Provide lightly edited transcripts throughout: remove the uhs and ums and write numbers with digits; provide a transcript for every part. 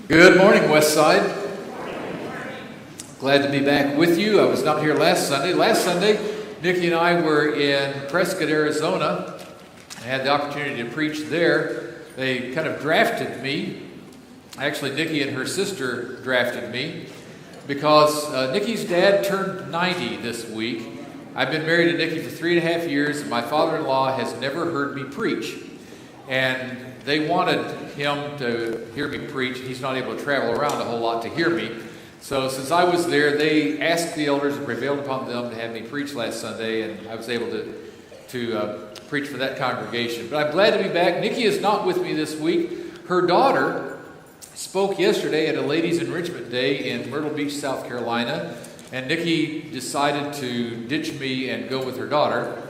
Good morning, Westside. Glad to be back with you. I was not here last Sunday. Last Sunday, Nikki and I were in Prescott, Arizona. I had the opportunity to preach there. They kind of drafted me. Actually, Nikki and her sister drafted me because Nikki's dad turned 90 this week. I've been married to Nikki for 3.5 years, and my father-in-law has never heard me preach. And they wanted him to hear me preach. He's not able to travel around a whole lot to hear me. So since I was there, they asked the elders and prevailed upon them to have me preach last Sunday, and I was able to preach for that congregation. But I'm glad to be back. Nikki is not with me this week. Her daughter spoke yesterday at a ladies' enrichment day in Myrtle Beach, South Carolina, and Nikki decided to ditch me and go with her daughter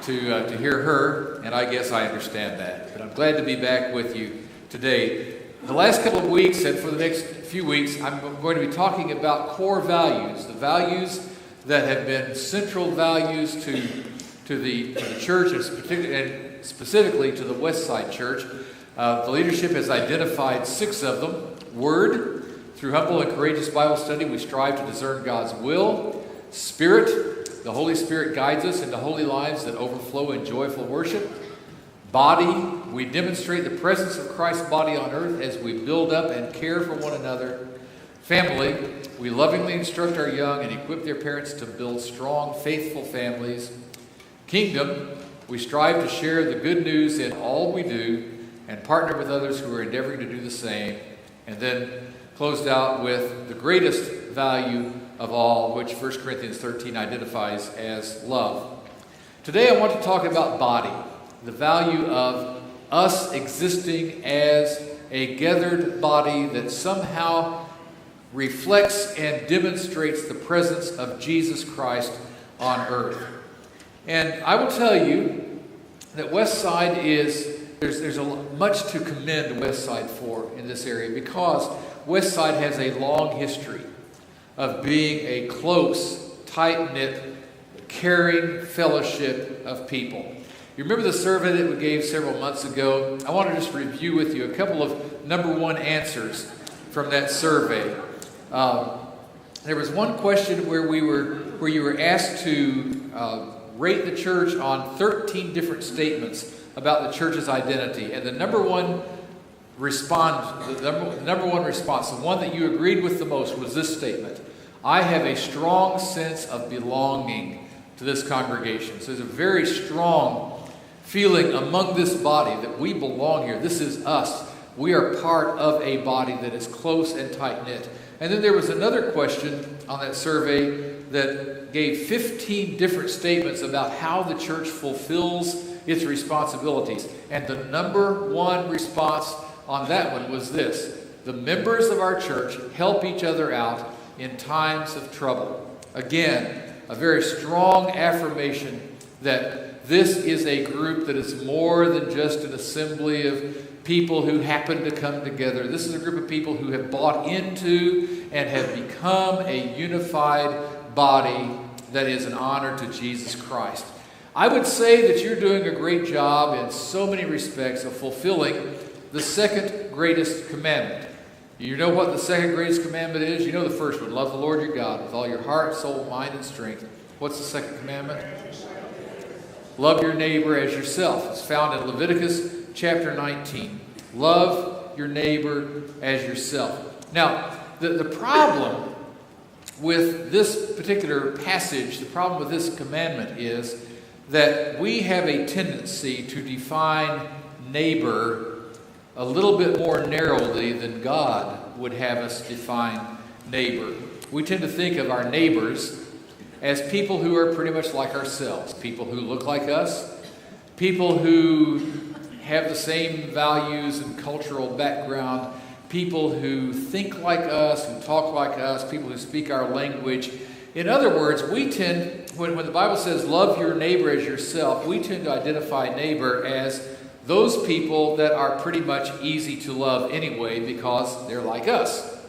to hear her, and I guess I understand that. But I'm glad to be back with you today. The last couple of weeks and for the next few weeks, I'm going to be talking about core values, the values that have been central values to the church, and specifically to the Westside Church. The leadership has identified 6 of them. Word, through humble and courageous Bible study, we strive to discern God's will. Spirit, the Holy Spirit guides us into holy lives that overflow in joyful worship. Body, we demonstrate the presence of Christ's body on earth as we build up and care for one another. Family, we lovingly instruct our young and equip their parents to build strong, faithful families. Kingdom, we strive to share the good news in all we do and partner with others who are endeavoring to do the same. And then closed out with the greatest value of all, which 1 Corinthians 13 identifies as love. Today I want to talk about body, the value of us existing as a gathered body that somehow reflects and demonstrates the presence of Jesus Christ on earth. And I will tell you that Westside there's much to commend Westside for in this area, because Westside has a long history of being a close, tight-knit, caring fellowship of people. You remember the survey that we gave several months ago? I want to just review with you a couple of number one answers from that survey. There was one question where you were asked to rate the church on 13 different statements about the church's identity, and the number one response, the one that you agreed with the most, was this statement: I have a strong sense of belonging to this congregation. So there's a very strong feeling among this body that we belong here. This is us. We are part of a body that is close and tight-knit. And then there was another question on that survey that gave 15 different statements about how the church fulfills its responsibilities. And the number one response on that one was this: the members of our church help each other out in times of trouble. Again, a very strong affirmation that this is a group that is more than just an assembly of people who happen to come together. This is a group of people who have bought into and have become a unified body that is an honor to Jesus Christ. I would say that you're doing a great job in so many respects of fulfilling the second greatest commandment. You know what the second greatest commandment is? You know the first one: love the Lord your God with all your heart, soul, mind, and strength. What's the second commandment? Love your neighbor as yourself. It's found in Leviticus chapter 19. Love your neighbor as yourself. Now, the problem with this particular passage, the problem with this commandment is that we have a tendency to define neighbor a little bit more narrowly than God would have us define neighbor. We tend to think of our neighbors as people who are pretty much like ourselves, people who look like us, people who have the same values and cultural background, people who think like us, who talk like us, people who speak our language. In other words, we tend, when the Bible says love your neighbor as yourself, we tend to identify neighbor as those people that are pretty much easy to love anyway because they're like us.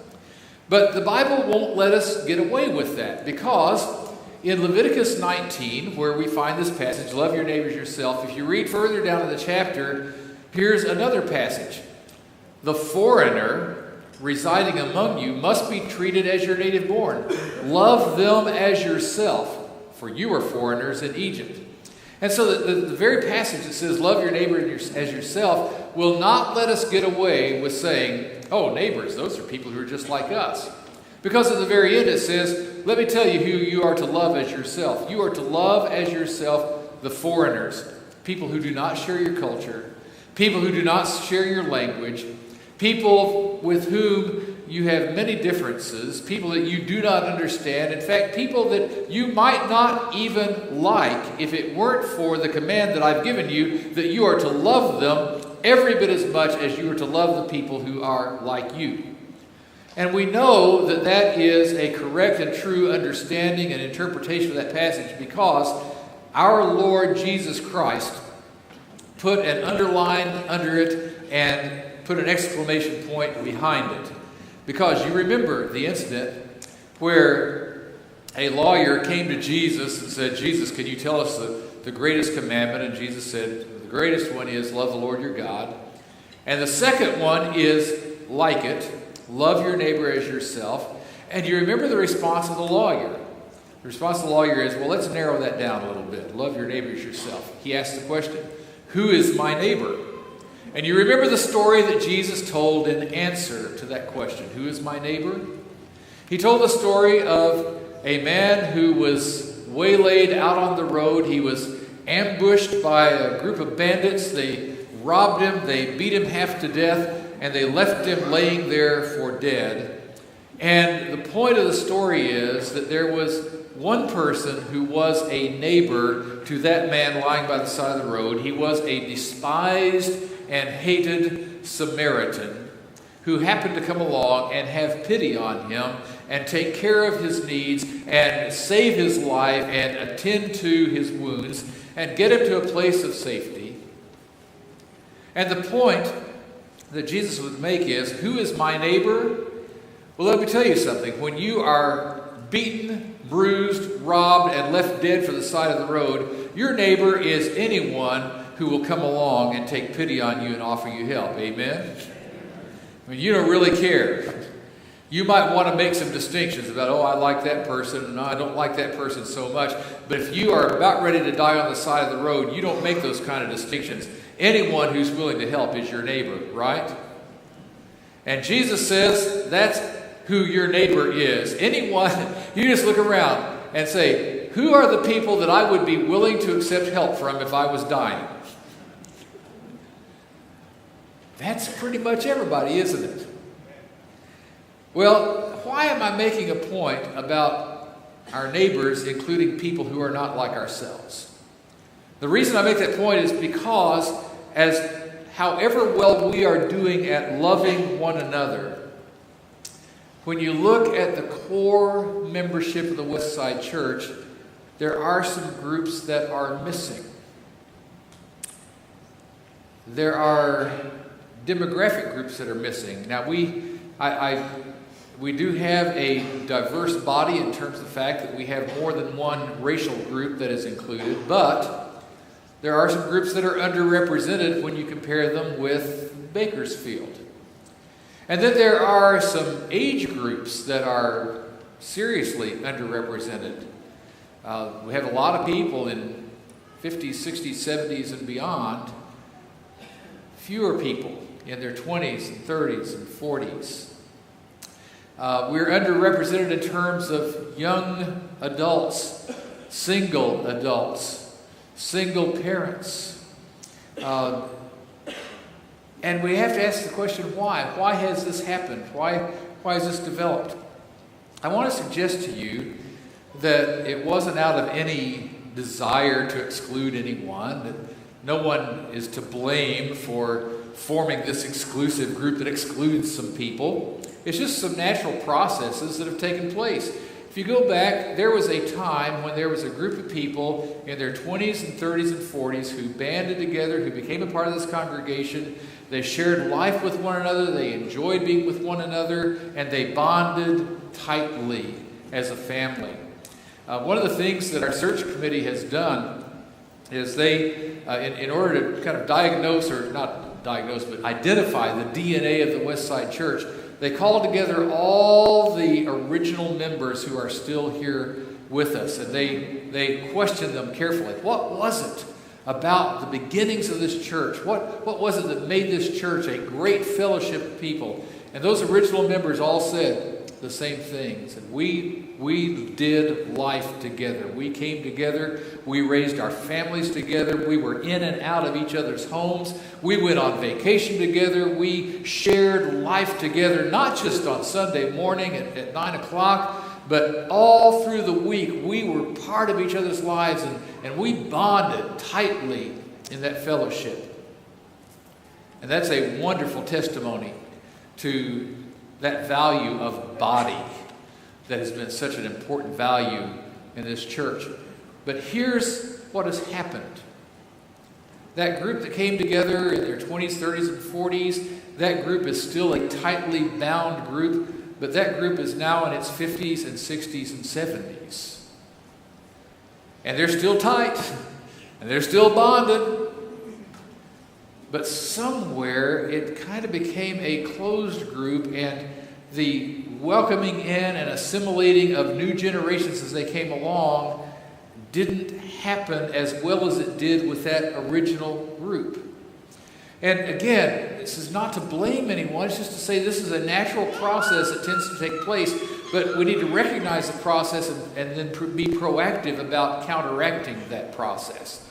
But the Bible won't let us get away with that, because in Leviticus 19, where we find this passage, love your neighbors yourself, if you read further down in the chapter, here's another passage. The foreigner residing among you must be treated as your native born. Love them as yourself, for you are foreigners in Egypt. And so the very passage that says, love your neighbor as yourself, will not let us get away with saying, oh, neighbors, those are people who are just like us. Because at the very end it says, let me tell you who you are to love as yourself. You are to love as yourself the foreigners, people who do not share your culture, people who do not share your language, people with whom you have many differences, people that you do not understand. In fact, people that you might not even like if it weren't for the command that I've given you, that you are to love them every bit as much as you are to love the people who are like you. And we know that that is a correct and true understanding and interpretation of that passage because our Lord Jesus Christ put an underline under it and put an exclamation point behind it. Because you remember the incident where a lawyer came to Jesus and said, Jesus, can you tell us the greatest commandment? And Jesus said, the greatest one is love the Lord your God. And the second one is like it, love your neighbor as yourself. And you remember the response of the lawyer. The response of the lawyer is, well, let's narrow that down a little bit. Love your neighbor as yourself. He asked the question, who is my neighbor? And you remember the story that Jesus told in answer to that question, who is my neighbor? He told the story of a man who was waylaid out on the road. He was ambushed by a group of bandits. They robbed him, they beat him half to death, and they left him laying there for dead. And the point of the story is that there was one person who was a neighbor to that man lying by the side of the road. He was a despised and hated Samaritan who happened to come along and have pity on him and take care of his needs and save his life and attend to his wounds and get him to a place of safety. And the point that Jesus would make is, who is my neighbor? Well, let me tell you something. When you are beaten, bruised, robbed, and left dead for the side of the road, your neighbor is anyone who will come along and take pity on you and offer you help. Amen? I mean, you don't really care. You might want to make some distinctions about, oh, I like that person, and no, I don't like that person so much. But if you are about ready to die on the side of the road, you don't make those kind of distinctions. Anyone who's willing to help is your neighbor, right? And Jesus says that's who your neighbor is. Anyone, you just look around and say, who are the people that I would be willing to accept help from if I was dying? That's pretty much everybody, isn't it? Well, why am I making a point about our neighbors, including people who are not like ourselves? The reason I make that point is because however well we are doing at loving one another, when you look at the core membership of the Westside Church, there are some groups that are missing. There are demographic groups that are missing. Now, we do have a diverse body in terms of the fact that we have more than one racial group that is included, but there are some groups that are underrepresented when you compare them with Bakersfield. And then there are some age groups that are seriously underrepresented. We have a lot of people in 50s, 60s, 70s, and beyond. Fewer people in their 20s and 30s and 40s. We're underrepresented in terms of young adults, single parents. And we have to ask the question, why? Why has this happened? Why has this developed? I want to suggest to you that it wasn't out of any desire to exclude anyone, that no one is to blame for forming this exclusive group that excludes some people. It's just some natural processes that have taken place. If you go back, there was a time when there was a group of people in their 20s and 30s and 40s who banded together, who became a part of this congregation. They shared life with one another, they enjoyed being with one another, and they bonded tightly as a family. One of the things that our search committee has done is they, in order to kind of diagnose, or not diagnose, but identify the DNA of the Westside Church, they called together all the original members who are still here with us, and they questioned them carefully. What was it about the beginnings of this church? What was it that made this church a great fellowship of people? And those original members all said the same thing. Said, we did life together. We came together. We raised our families together. We were in and out of each other's homes. We went on vacation together. We shared life together, not just on Sunday morning at 9 o'clock, but all through the week. We were part of each other's lives, and we bonded tightly in that fellowship. And that's a wonderful testimony to that value of body that has been such an important value in this church. But here's what has happened. That group that came together in their 20s, 30s, and 40s, that group is still a tightly bound group, but that group is now in its 50s and 60s and 70s. And they're still tight, and they're still bonded. But somewhere it kind of became a closed group, and the welcoming in and assimilating of new generations as they came along didn't happen as well as it did with that original group. And again, this is not to blame anyone, it's just to say this is a natural process that tends to take place, but we need to recognize the process and then be proactive about counteracting that process.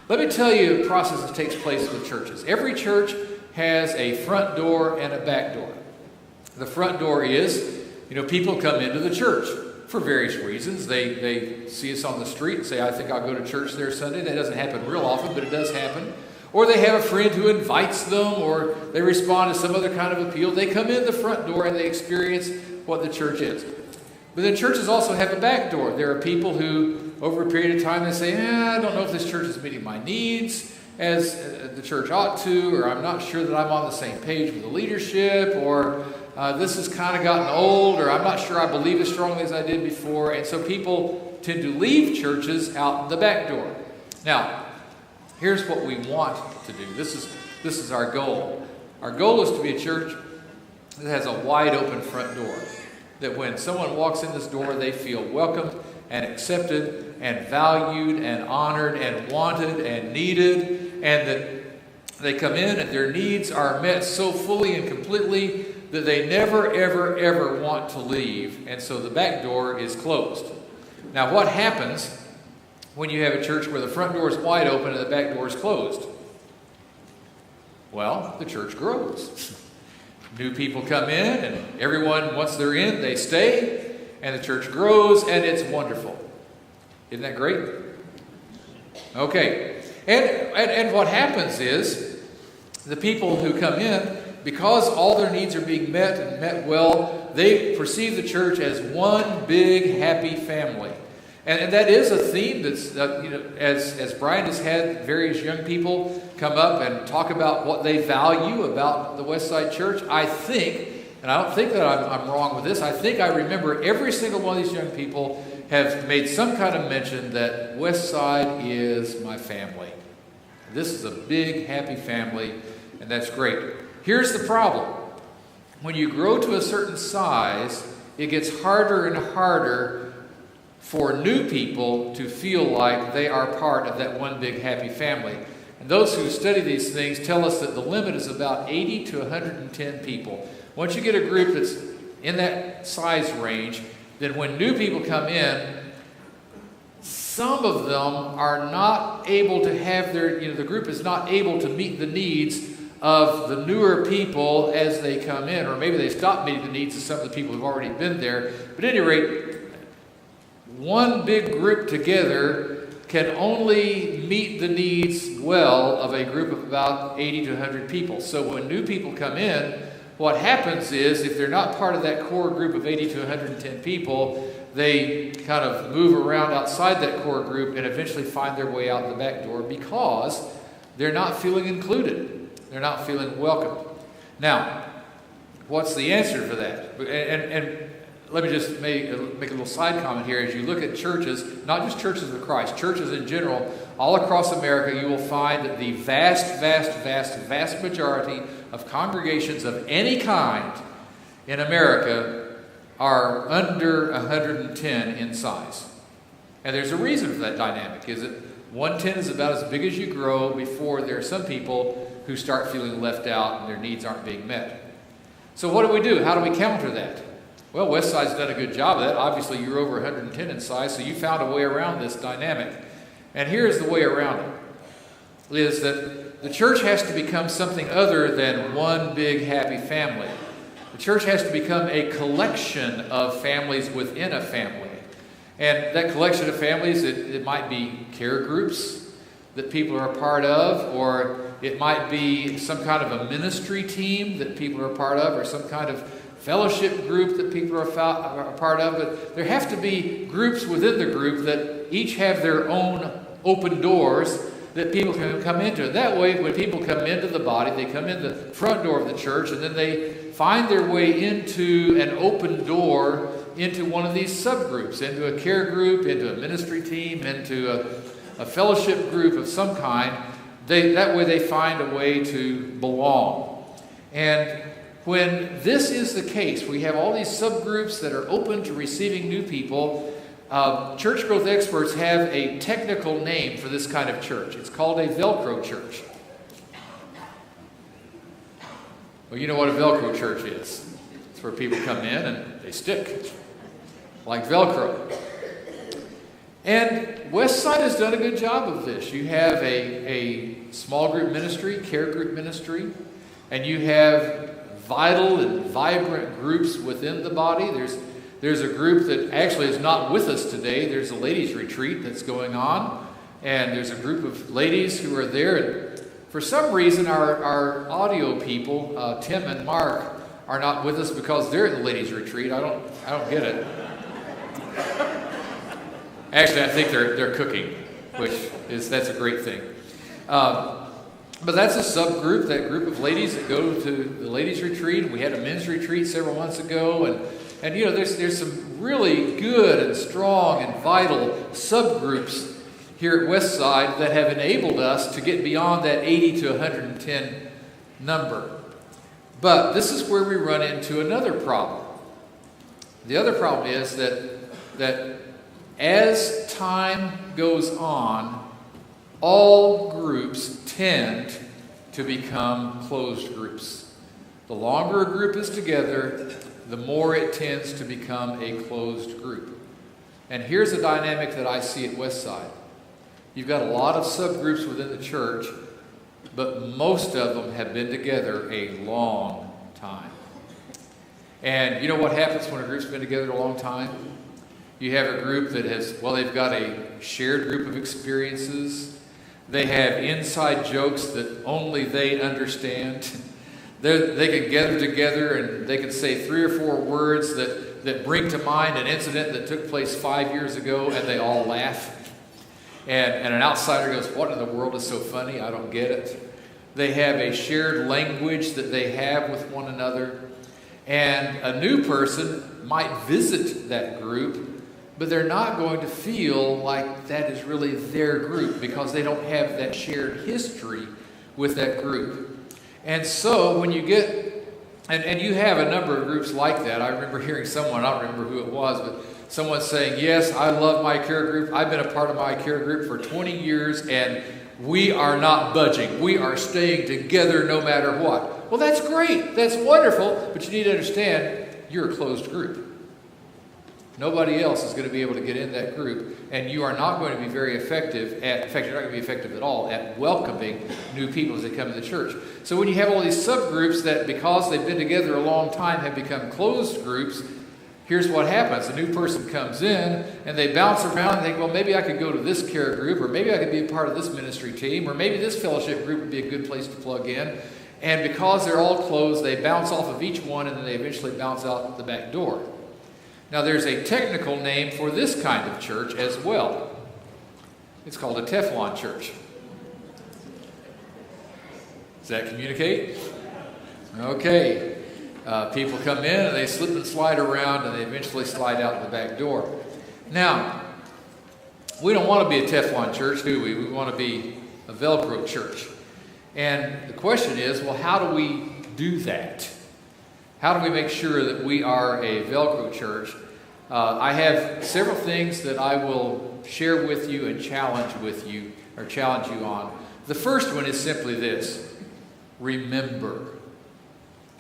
Let me tell you a process that takes place with churches. Every church has a front door and a back door. The front door is, people come into the church for various reasons. They see us on the street and say, I think I'll go to church there Sunday. That doesn't happen real often, but it does happen. Or they have a friend who invites them, or they respond to some other kind of appeal. They come in the front door and they experience what the church is. But then churches also have a back door. There are people who, over a period of time, they say, I don't know if this church is meeting my needs as the church ought to, or I'm not sure that I'm on the same page with the leadership, or this has kind of gotten old, or I'm not sure I believe as strongly as I did before. And so people tend to leave churches out the back door. Now, here's what we want to do. This is our goal. Our goal is to be a church that has a wide open front door. That when someone walks in this door, they feel welcomed and accepted and valued and honored and wanted and needed, and that they come in and their needs are met so fully and completely that they never, ever, ever want to leave. And so the back door is closed. Now, what happens when you have a church where the front door is wide open and the back door is closed? Well, the church grows. New people come in, and everyone, once they're in, they stay, and the church grows, and it's wonderful. Isn't that great? Okay. And what happens is the people who come in, because all their needs are being met and met well, they perceive the church as one big happy family. And that is a theme that's, as Brian has had various young people come up and talk about what they value about the Westside Church. I think, and I don't think that I'm wrong with this, I think I remember every single one of these young people have made some kind of mention that Westside is my family. This is a big, happy family, and that's great. Here's the problem. When you grow to a certain size, it gets harder and harder for new people to feel like they are part of that one big happy family. And those who study these things tell us that the limit is about 80 to 110 people. Once you get a group that's in that size range, then when new people come in, some of them are not able to have the group is not able to meet the needs of the newer people as they come in, or maybe they stop meeting the needs of some of the people who've already been there. But at any rate, one big group together can only meet the needs well of a group of about 80 to 100 people. So when new people come in, what happens is, if they're not part of that core group of 80 to 110 people, they kind of move around outside that core group and eventually find their way out the back door because they're not feeling included. They're not feeling welcomed. Now, what's the answer for that? And let me just make a little side comment here. As you look at churches, not just churches of Christ, churches in general, all across America, you will find that the vast majority of congregations of any kind in America are under 110 in size. And there's a reason for that dynamic, is that 110 is about as big as you grow before there are some people who start feeling left out and their needs aren't being met. So what do? How do we counter that? Well, Westside's done a good job of that. Obviously, you're over 110 in size, so you found a way around this dynamic. And here's the way around it, is that the church has to become something other than one big happy family. The church has to become a collection of families within a family. And that collection of families, it might be care groups that people are a part of, or it might be some kind of a ministry team that people are a part of, or some kind of fellowship group that people are a part of. But there have to be groups within the group that each have their own open doors that people can come into. That way, when people come into the body, they come in the front door of the church, and then they find their way into an open door into one of these subgroups, into a care group, into a ministry team, into a fellowship group of some kind. That way they find a way to belong. And when this is the case, we have all these subgroups that are open to receiving new people. Church growth experts have a technical name for this kind of church. It's called a Velcro church. Well, you know what a Velcro church is. It's where people come in and they stick, like Velcro. And Westside has done a good job of this. You have a small group ministry, care group ministry, and you have vital and vibrant groups within the body. There's a group that actually is not with us today. There's a ladies' retreat that's going on, and there's a group of ladies who are there. And for some reason, our audio people, Tim and Mark, are not with us because they're at the ladies' retreat. I don't get it. Actually, I think they're cooking, that's a great thing. But that's a subgroup, that group of ladies that go to the ladies' retreat. We had a men's retreat several months ago, and you know, there's some really good and strong and vital subgroups here at Westside that have enabled us to get beyond that 80 to 110 number. But this is where we run into another problem. The other problem is that as time goes on, all groups tend to become closed groups. The longer a group is together, the more it tends to become a closed group. And here's a dynamic that I see at Westside. You've got a lot of subgroups within the church, but most of them have been together a long time. And you know what happens when a group's been together a long time? You have a group that they've got a shared group of experiences. They have inside jokes that only they understand. They can gather together and they can say 3 or 4 words that bring to mind an incident that took place 5 years ago, and they all laugh. And an outsider goes, "What in the world is so funny? I don't get it." They have a shared language that they have with one another. And a new person might visit that group, but they're not going to feel like that is really their group because they don't have that shared history with that group. And so when you get, and you have a number of groups like that. I remember hearing someone, I don't remember who it was, but someone saying, "Yes, I love my care group. I've been a part of my care group for 20 years and we are not budging. We are staying together no matter what." Well, that's great. That's wonderful. But you need to understand, you're a closed group. Nobody else is going to be able to get in that group, and you are not going to be very effective in fact, you're not going to be effective at all at welcoming new people as they come to the church. So when you have all these subgroups that, because they've been together a long time, have become closed groups, here's what happens. A new person comes in, and they bounce around and think, well, maybe I could go to this care group, or maybe I could be a part of this ministry team, or maybe this fellowship group would be a good place to plug in. And because they're all closed, they bounce off of each one, and then they eventually bounce out the back door. Now, there's a technical name for this kind of church as well. It's called a Teflon church. Does that communicate? Okay. People come in and they slip and slide around and they eventually slide out the back door. Now, we don't want to be a Teflon church, do we? We want to be a Velcro church. And the question is, well, how do we do that? How do we make sure that we are a Velcro church? I have several things that I will share with you and challenge you on. The first one is simply this: remember.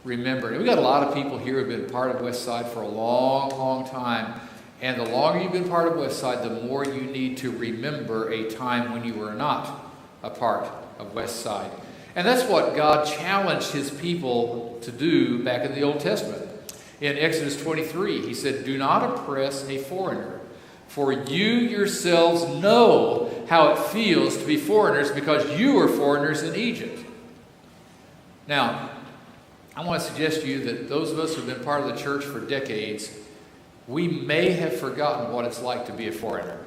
Remember. We've got a lot of people here who have been part of Westside for a long, long time. And the longer you've been part of Westside, the more you need to remember a time when you were not a part of Westside. And that's what God challenged his people to do back in the Old Testament. In Exodus 23, he said, "Do not oppress a foreigner, for you yourselves know how it feels to be foreigners, because you were foreigners in Egypt." Now, I want to suggest to you that those of us who have been part of the church for decades, we may have forgotten what it's like to be a foreigner.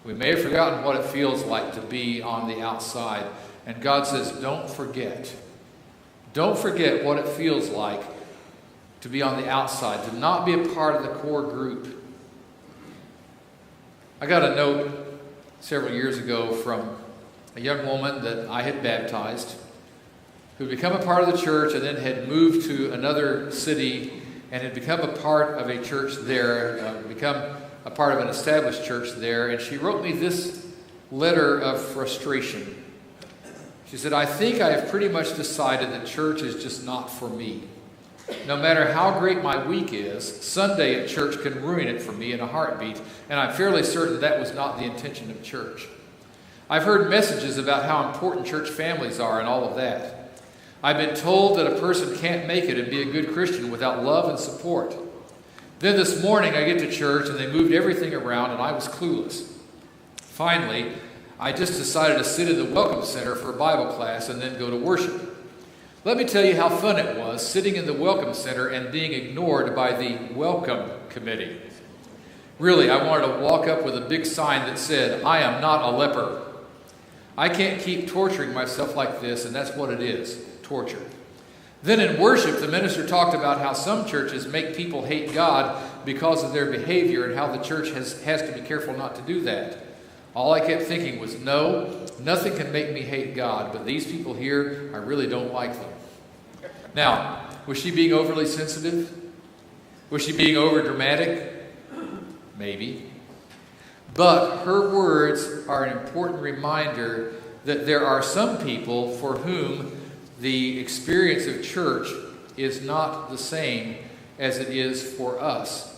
We may have forgotten what it feels like to be on the outside. And God says, don't forget. Don't forget what it feels like to be on the outside, to not be a part of the core group. I got a note several years ago from a young woman that I had baptized, who had become a part of the church and then had moved to another city and had become a part of a church there, become a part of an established church there. And she wrote me this letter of frustration. She said, "I think I have pretty much decided that church is just not for me. No matter how great my week is, Sunday at church can ruin it for me in a heartbeat, and I'm fairly certain that was not the intention of church. I've heard messages about how important church families are and all of that. I've been told that a person can't make it and be a good Christian without love and support. Then this morning I get to church and they moved everything around and I was clueless. Finally, I just decided to sit in the Welcome Center for a Bible class and then go to worship. Let me tell you how fun it was sitting in the Welcome Center and being ignored by the Welcome Committee. Really, I wanted to walk up with a big sign that said, 'I am not a leper.' I can't keep torturing myself like this, and that's what it is, torture. Then in worship, the minister talked about how some churches make people hate God because of their behavior and how the church has to be careful not to do that. All I kept thinking was, no, nothing can make me hate God, but these people here, I really don't like them." Now, was she being overly sensitive? Was she being over dramatic? Maybe. But her words are an important reminder that there are some people for whom the experience of church is not the same as it is for us.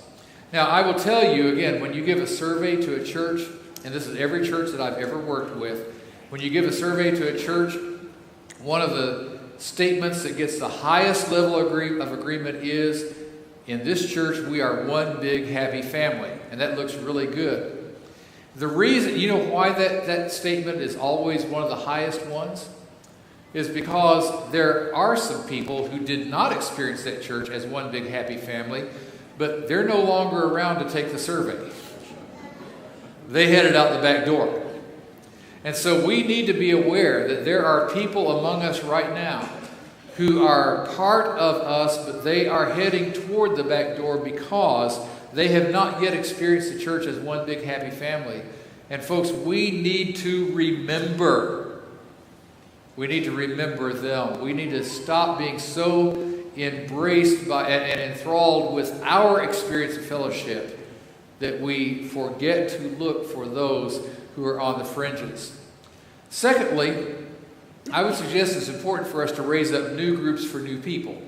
Now, I will tell you again, when you give a survey to a church, and this is every church that I've ever worked with, when you give a survey to a church, one of the statements that gets the highest level of agreement is, in this church, we are one big happy family. And that looks really good. The reason, you know why that statement is always one of the highest ones? Is because there are some people who did not experience that church as one big happy family, but they're no longer around to take the survey. They headed out the back door. And so we need to be aware that there are people among us right now who are part of us, but they are heading toward the back door because they have not yet experienced the church as one big happy family. And folks, we need to remember. We need to remember them. We need to stop being so embraced by and enthralled with our experience of fellowship that we forget to look for those who are on the fringes. Secondly, I would suggest it's important for us to raise up new groups for new people.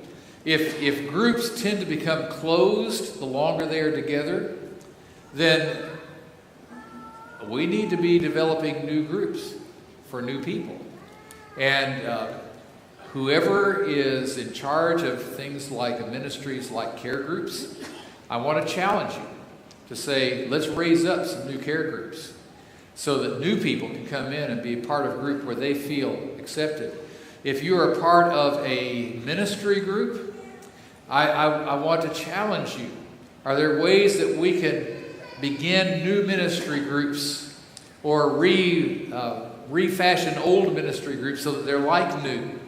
If groups tend to become closed the longer they are together, then we need to be developing new groups for new people. And whoever is in charge of things like ministries like care groups, I want to challenge you to say, let's raise up some new care groups so that new people can come in and be a part of a group where they feel accepted. If you're a part of a ministry group, I want to challenge you. Are there ways that we can begin new ministry groups or refashion old ministry groups so that they're like new,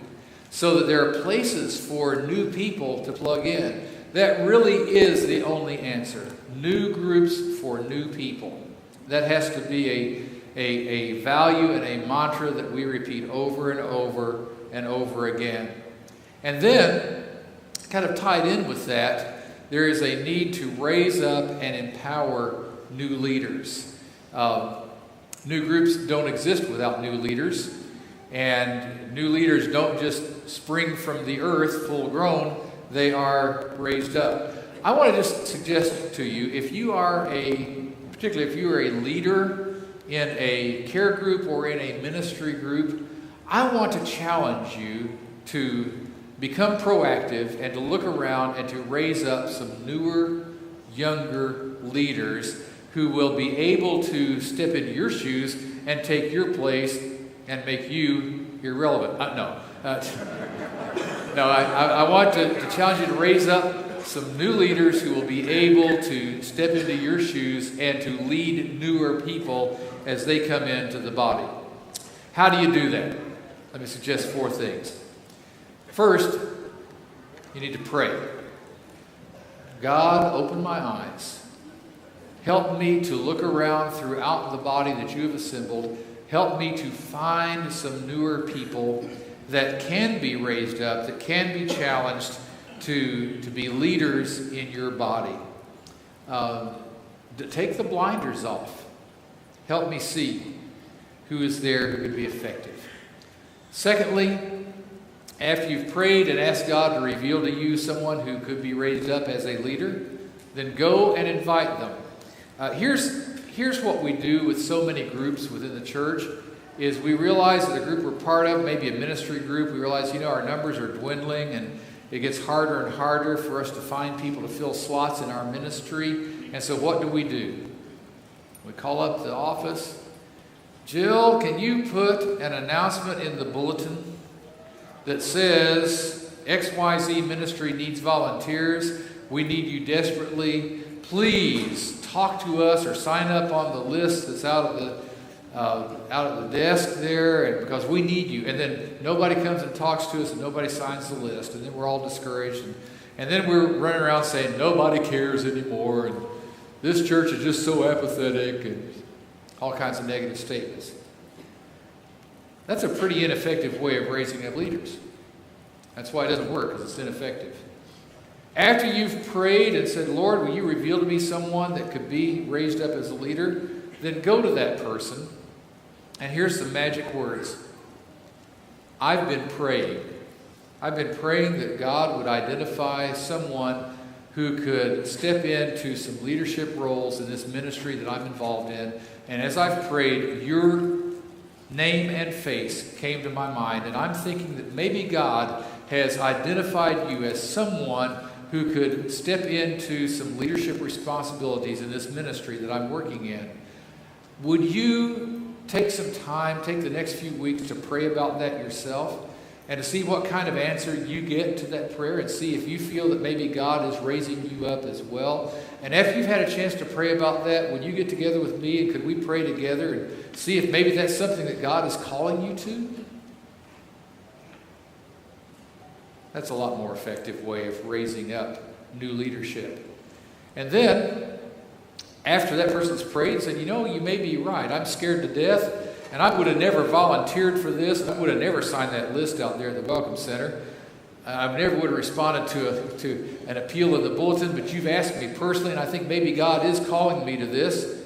so that there are places for new people to plug in? That really is the only answer. New groups for new people. That has to be a value and a mantra that we repeat over and over and over again. And then, kind of tied in with that, there is a need to raise up and empower new leaders. New groups don't exist without new leaders, and new leaders don't just spring from the earth full grown, they are raised up. I want to just suggest to you, particularly if you are a leader in a care group or in a ministry group, I want to challenge you to become proactive and to look around and to raise up some newer, younger leaders who will be able to step into your shoes and take your place and make you irrelevant. I want to challenge you to raise up some new leaders who will be able to step into your shoes and to lead newer people as they come into the body. How do you do that? Let me suggest 4 things. First, you need to pray. God, open my eyes. Help me to look around throughout the body that you have assembled. Help me to find some newer people that can be raised up, that can be challenged to be leaders in your body. Take the blinders off. Help me see who is there who could be effective. Secondly, after you've prayed and asked God to reveal to you someone who could be raised up as a leader, then go and invite them. Here's what we do with so many groups within the church, is we realize that the group we're part of, maybe a ministry group, we realize, our numbers are dwindling and it gets harder and harder for us to find people to fill slots in our ministry. And so what do? We call up the office. Jill, can you put an announcement in the bulletin that says XYZ ministry needs volunteers? We need you desperately. Please talk to us or sign up on the list that's out of the desk there, and because we need you. And then nobody comes and talks to us, and nobody signs the list, and then we're all discouraged, and then we're running around saying nobody cares anymore, and this church is just so apathetic, and all kinds of negative statements. That's a pretty ineffective way of raising up leaders. That's why it doesn't work, because it's ineffective. After you've prayed and said, Lord, will you reveal to me someone that could be raised up as a leader? Then go to that person. And here's the magic words. I've been praying. I've been praying that God would identify someone who could step into some leadership roles in this ministry that I'm involved in. And as I've prayed, your name and face came to my mind. And I'm thinking that maybe God has identified you as someone who could step into some leadership responsibilities in this ministry that I'm working in. Would you take some time, take the next few weeks to pray about that yourself and to see what kind of answer you get to that prayer and see if you feel that maybe God is raising you up as well? And after you've had a chance to pray about that, would you get together with me and could we pray together and see if maybe that's something that God is calling you to? That's a lot more effective way of raising up new leadership. And then, after that person's prayed and said, you may be right. I'm scared to death, and I would have never volunteered for this. I would have never signed that list out there at the Welcome Center. I never would have responded to an appeal in the bulletin, but you've asked me personally, and I think maybe God is calling me to this.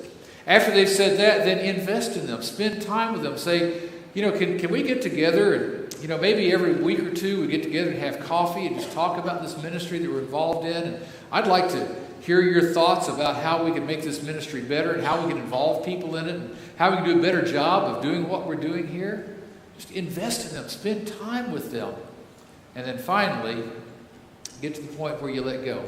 After they've said that, then invest in them. Spend time with them. Say, can we get together and maybe every week or two we get together and have coffee and just talk about this ministry that we're involved in. And I'd like to hear your thoughts about how we can make this ministry better and how we can involve people in it and how we can do a better job of doing what we're doing here. Just invest in them. Spend time with them. And then finally, get to the point where you let go.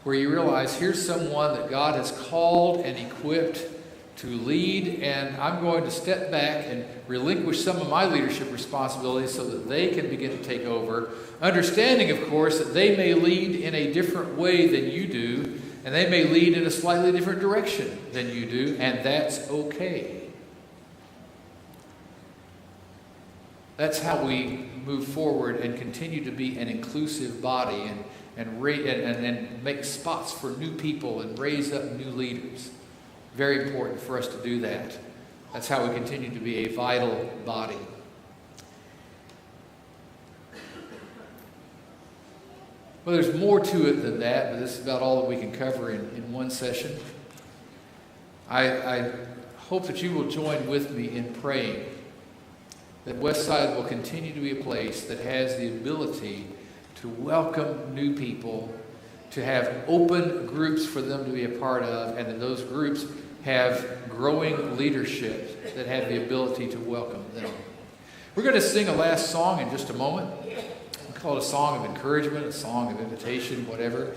Where you realize here's someone that God has called and equipped to lead, and I'm going to step back and relinquish some of my leadership responsibilities so that they can begin to take over, understanding, of course, that they may lead in a different way than you do, and they may lead in a slightly different direction than you do, and that's okay. That's how we move forward and continue to be an inclusive body and make spots for new people and raise up new leaders. Very important for us to do that. That's how we continue to be a vital body. Well, there's more to it than that, but this is about all that we can cover in one session. I hope that you will join with me in praying that Westside will continue to be a place that has the ability to welcome new people, to have open groups for them to be a part of, and that those groups have growing leadership that have the ability to welcome them. We're going to sing a last song in just a moment. We call it a song of encouragement, a song of invitation, whatever.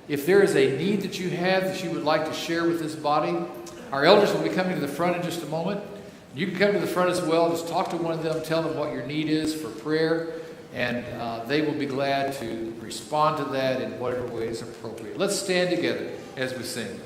If there is a need that you have that you would like to share with this body, our elders will be coming to the front in just a moment. You can come to the front as well. Just talk to one of them, tell them what your need is for prayer, and they will be glad to respond to that in whatever way is appropriate. Let's stand together as we sing.